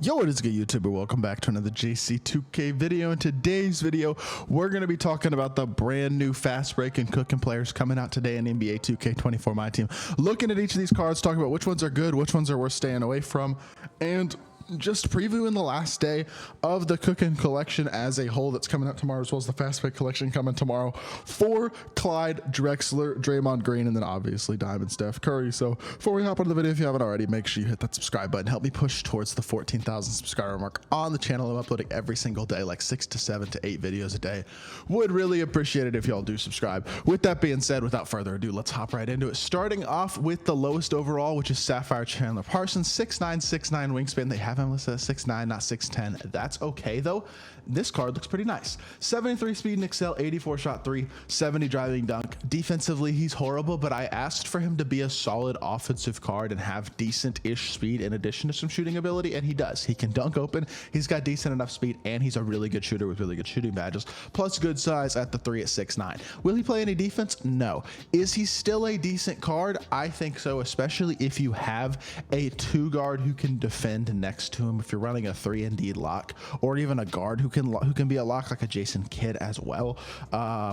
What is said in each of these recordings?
Yo, what is good, YouTuber? Welcome back to another JC2K video. In today's video, we're going to be talking about the brand new fast break and cooking players coming out today in NBA 2K24 MyTEAM. Looking at each of these cards, talking about which ones are good, which ones are worth staying away from, and just previewing the last day of the COOKIN collection as a whole that's coming out tomorrow, as well as the fast break collection coming tomorrow for Clyde, Drexler, Draymond Green, and then obviously Diamond Steph Curry. So before we hop into the video, if you haven't already, make sure you hit that subscribe button. Help me push towards the 14,000 subscriber mark on the channel. I'm uploading every single day, like 6 to 7 to 8 videos a day. Would really appreciate it if y'all do subscribe. With that being said, without further ado, let's hop right into it. Starting off with the lowest overall, which is Sapphire Chandler Parsons, 6'9", 6'9" wingspan. They have him listed as 6'9", not 6'10". That's okay though. This card looks pretty nice. 73 speed and excel, 84 shot 3, 70 driving dunk. Defensively, he's horrible, but I asked for him to be a solid offensive card and have decent-ish speed in addition to some shooting ability, and he does. He can dunk open, he's got decent enough speed, and he's a really good shooter with really good shooting badges, plus good size at the 3 at 6'9". Will he play any defense? No. Is he still a decent card? I think so, especially if you have a 2 guard who can defend next to him, if you're running a 3-and-D lock, or even a guard who can be a lock like a Jason Kidd as well.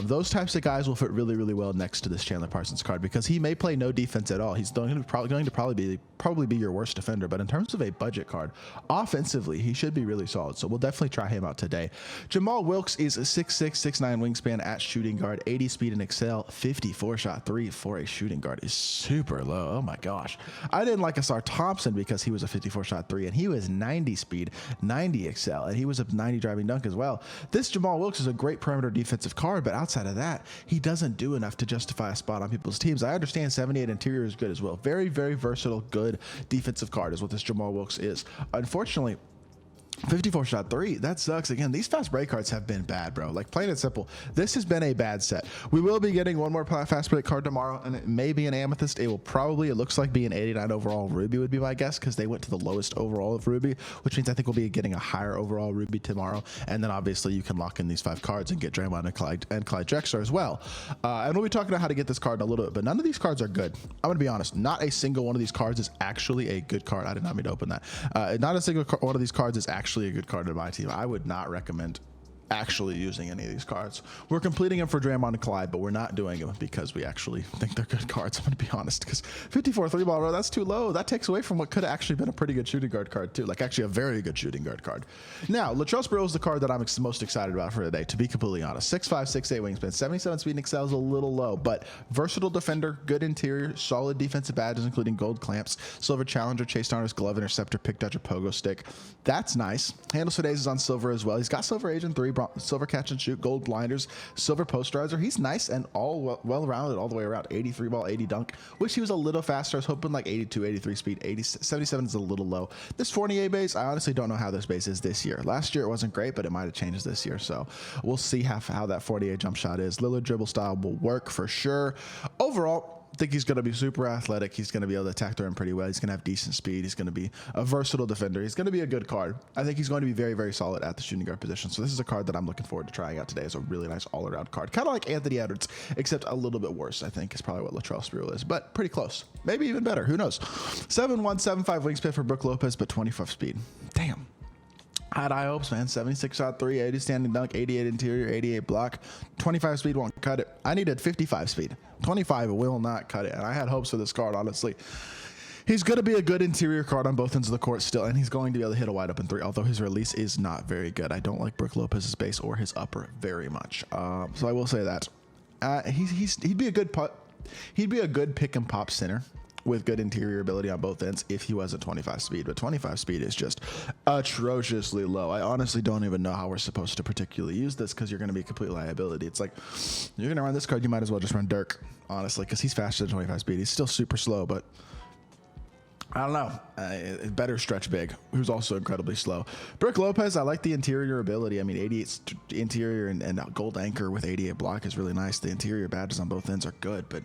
Those types of guys will fit really, really well next to this Chandler Parsons card because he may play no defense at all. He's going to probably be your worst defender, but in terms of a budget card, offensively, he should be really solid. So we'll definitely try him out today. Jamal Wilkes is a 6'6", 6'9" wingspan at shooting guard, 80 speed and excel, 54 shot 3 for a shooting guard is super low. Oh my gosh. I didn't like Asar Thompson because he was a 54 shot 3 and he was 90 speed, 90 excel, and he was a 90 driving dunk as well. This Jamal Wilkes is a great perimeter defensive card, but outside of that, he doesn't do enough to justify a spot on people's teams. I understand 78 interior is good as well. Very, very versatile, good defensive card is what this Jamal Wilkes is. Unfortunately, 54 shot 3, that sucks. Again, these fast break cards have been bad, bro. Like, plain and simple, this has been a bad set. We will be getting one more fast break card tomorrow, and it may be an amethyst. It looks like be an 89 overall ruby would be my guess, because they went to the lowest overall of ruby, which means I think we'll be getting a higher overall ruby tomorrow. And then obviously you can lock in these 5 cards and get Draymond and Clyde Drexler as well. And we'll be talking about how to get this card in a little bit, but none of these cards are good. I'm gonna be honest, not a single one of these cards is actually a good card. I did not mean to open that. Not a single one of these cards is actually a good card in my team. I would not recommend actually using any of these cards. We're completing them for Draymond and Clyde, but we're not doing them because we actually think they're good cards. I'm gonna be honest, because 54 3-ball, bro, that's too low. That takes away from what could have actually been a pretty good shooting guard card too, like actually a very good shooting guard card. Now, Latrell Sprewell is the card that I'm most excited about for today, to be completely honest. 6'5", 6'8" wingspan, 77 speed and excel is a little low, but versatile defender, good interior, solid defensive badges, including gold clamps, silver challenger, chase downers, glove interceptor, pick dodger, pogo stick. That's nice. Handles for days is on silver as well. He's got silver agent 3, silver catch and shoot, gold blinders, silver posterizer. He's nice and all well-rounded all the way around. 83 ball, 80 dunk. Wish he was a little faster. I was hoping like 82, 83 speed. 77 is a little low. This Fournier base, I honestly don't know how this base is this year. Last year it wasn't great, but it might have changed this year. So we'll see how that 48 jump shot is. Lillard dribble style will work for sure. Overall, I think he's going to be super athletic. He's going to be able to attack the rim pretty well. He's going to have decent speed. He's going to be a versatile defender. He's going to be a good card. I think he's going to be very, very solid at the shooting guard position. So this is a card that I'm looking forward to trying out today. It's a really nice all-around card. Kind of like Anthony Edwards, except a little bit worse, I think, is probably what Latrell Sprewell is. But pretty close. Maybe even better. Who knows? 7'1", 7'5" wingspan for Brook Lopez, but 25 speed. Damn. Had high hopes, man. 76 shot 3, 80 standing dunk, 88 interior, 88 block, 25 speed won't cut it. I needed 55 speed. 25 will not cut it. And I had hopes for this card, honestly. He's going to be a good interior card on both ends of the court still, and he's going to be able to hit a wide open 3, although his release is not very good. I don't like Brook Lopez's base or his upper very much. So I will say that. He'd be a good putt. He'd be a good pick and pop center with good interior ability on both ends if he wasn't 25 speed, but 25 speed is just atrociously low. I honestly don't even know how we're supposed to particularly use this because you're going to be a complete liability. It's like, you're going to run this card, you might as well just run Dirk, honestly, because he's faster than 25 speed. He's still super slow, but I don't know. Better stretch big, who's also incredibly slow. Brook Lopez, I like the interior ability. I mean, 88 interior and gold anchor with 88 block is really nice. The interior badges on both ends are good, but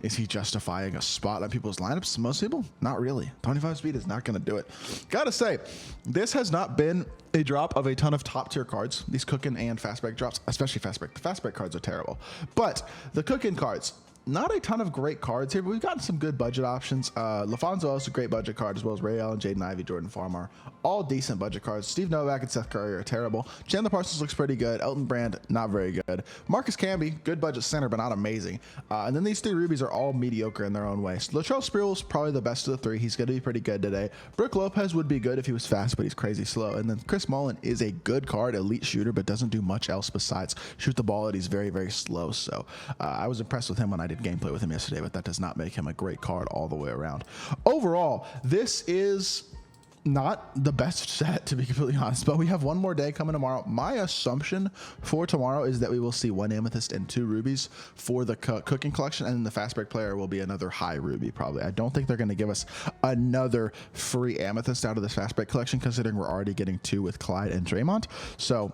is he justifying a spot on people's lineups? Most people, not really. 25 speed is not going to do it. Gotta say, this has not been a drop of a ton of top tier cards. These COOKIN and fast break drops, especially fast break. The fast break cards are terrible, but the COOKIN cards, not a ton of great cards here, but we've gotten some good budget options. LaFonso Ellis, a great budget card, as well as Ray Allen, Jaden Ivey, Jordan Farmar, all decent budget cards. Steve Novak and Seth Curry are terrible. Chandler Parsons looks pretty good. Elton Brand, not very good. Marcus Camby, good budget center, but not amazing. And then these three rubies are all mediocre in their own way. So Latrell Sprewell's probably the best of the three. He's going to be pretty good today. Brooke Lopez would be good if he was fast, but he's crazy slow. And then Chris Mullen is a good card, elite shooter, but doesn't do much else besides shoot the ball, and he's very, very slow. So I was impressed with him when I did gameplay with him yesterday, but that does not make him a great card all the way around. Overall, this is not the best set, to be completely honest, but we have one more day coming tomorrow. My assumption for tomorrow is that we will see 1 amethyst and 2 rubies for the cooking collection, and then the fast break player will be another high ruby probably. I don't think they're going to give us another free amethyst out of this fast break collection, considering we're already getting 2 with Clyde and Draymond. So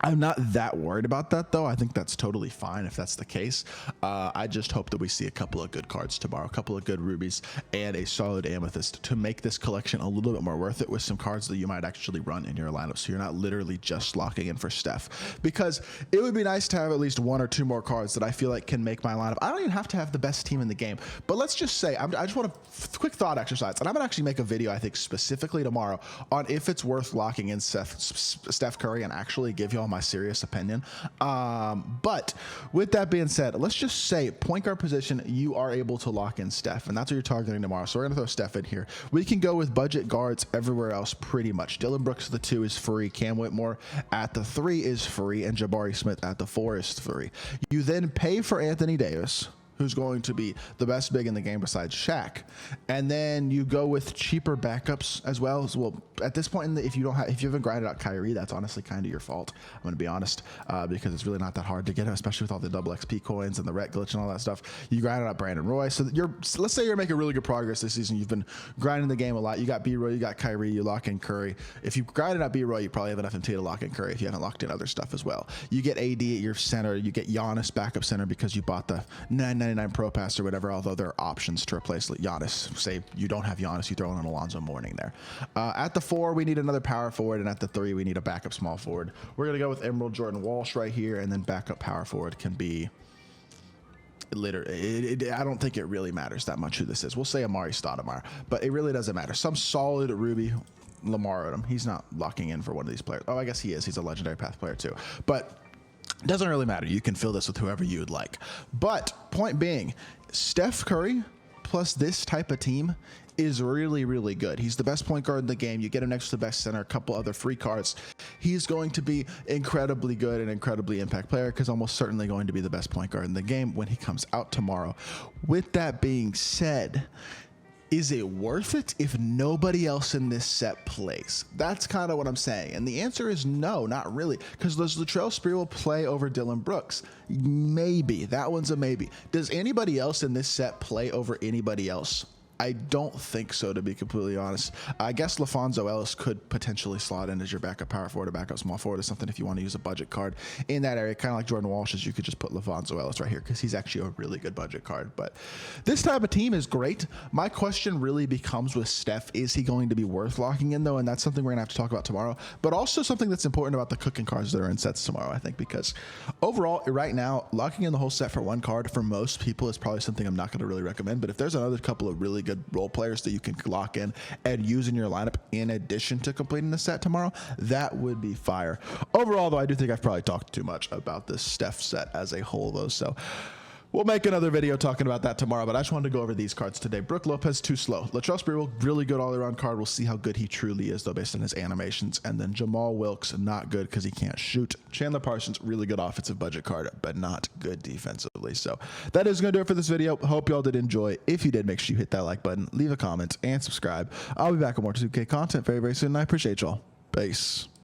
I'm not that worried about that, though. I think that's totally fine if that's the case. I just hope that we see a couple of good cards tomorrow, a couple of good rubies, and a solid amethyst to make this collection a little bit more worth it, with some cards that you might actually run in your lineup, so you're not literally just locking in for Steph. Because it would be nice to have at least 1 or 2 more cards that I feel like can make my lineup. I don't even have to have the best team in the game, but let's just say, I just want a quick thought exercise, and I'm going to actually make a video, I think, specifically tomorrow on if it's worth locking in Steph Curry, and actually give y'all my serious opinion. But with that being said, let's just say point guard position, you are able to lock in Steph, and that's what you're targeting tomorrow. So we're going to throw Steph in here. We can go with budget guards everywhere else pretty much. Dylan Brooks at the 2 is free. Cam Whitmore at the 3 is free, and Jabari Smith at the 4 is free. You then pay for Anthony Davis, who's going to be the best big in the game besides Shaq, and then you go with cheaper backups as well. Well, at this point, if you haven't grinded out Kyrie, that's honestly kind of your fault. I'm going to be honest, because it's really not that hard to get him, especially with all the double XP coins and the ret glitch and all that stuff. You grinded out Brandon Roy, so let's say you're making really good progress this season. You've been grinding the game a lot. You got B-Roy, you got Kyrie, you lock in Curry. If you grinded out B-Roy, you probably have enough MT to lock in Curry if you haven't locked in other stuff as well. You get AD at your center. You get Giannis backup center because you bought the 999 Pro Pass or whatever, although there are options to replace Giannis. Say you don't have Giannis, you throw in an Alonzo Mourning there. At the 4, we need another power forward, and at the 3, we need a backup small forward. We're going to go with Emerald Jordan Walsh right here, and then backup power forward can be literally, I don't think it really matters that much who this is. We'll say Amari Stoudemire, but it really doesn't matter. Some solid Ruby Lamar Odom. He's not locking in for one of these players. Oh, I guess he is. He's a legendary path player too. But it doesn't really matter. You can fill this with whoever you would like. But point being, Steph Curry plus this type of team is really, really good. He's the best point guard in the game. You get him next to the best center, a couple other free cards. He's going to be incredibly good and incredibly impact player, because almost certainly going to be the best point guard in the game when he comes out tomorrow. With that being said, is it worth it if nobody else in this set plays? That's kind of what I'm saying. And the answer is no, not really. Because does Latrell Sprewell play over Dylan Brooks? Maybe. That one's a maybe. Does anybody else in this set play over anybody else? I don't think so, to be completely honest. I guess LaFonso Ellis could potentially slot in as your backup power forward or backup small forward or something if you want to use a budget card in that area. Kind of like Jordan Walsh's, you could just put LaFonso Ellis right here because he's actually a really good budget card. But this type of team is great. My question really becomes with Steph, is he going to be worth locking in, though? And that's something we're going to have to talk about tomorrow. But also something that's important about the cooking cards that are in sets tomorrow, I think, because overall, right now, locking in the whole set for one card for most people is probably something I'm not going to really recommend. But if there's another couple of really good role players that you can lock in and use in your lineup in addition to completing the set tomorrow, that would be fire. Overall, though, I do think I've probably talked too much about this Steph set as a whole, though, so we'll make another video talking about that tomorrow, but I just wanted to go over these cards today. Brooke Lopez, too slow. Latrell Sprewell, really good all-around card. We'll see how good he truly is, though, based on his animations. And then Jamal Wilkes, not good because he can't shoot. Chandler Parsons, really good offensive budget card, but not good defensively. So that is going to do it for this video. Hope y'all did enjoy. If you did, make sure you hit that like button, leave a comment, and subscribe. I'll be back with more 2K content very, very soon, and I appreciate y'all. Peace.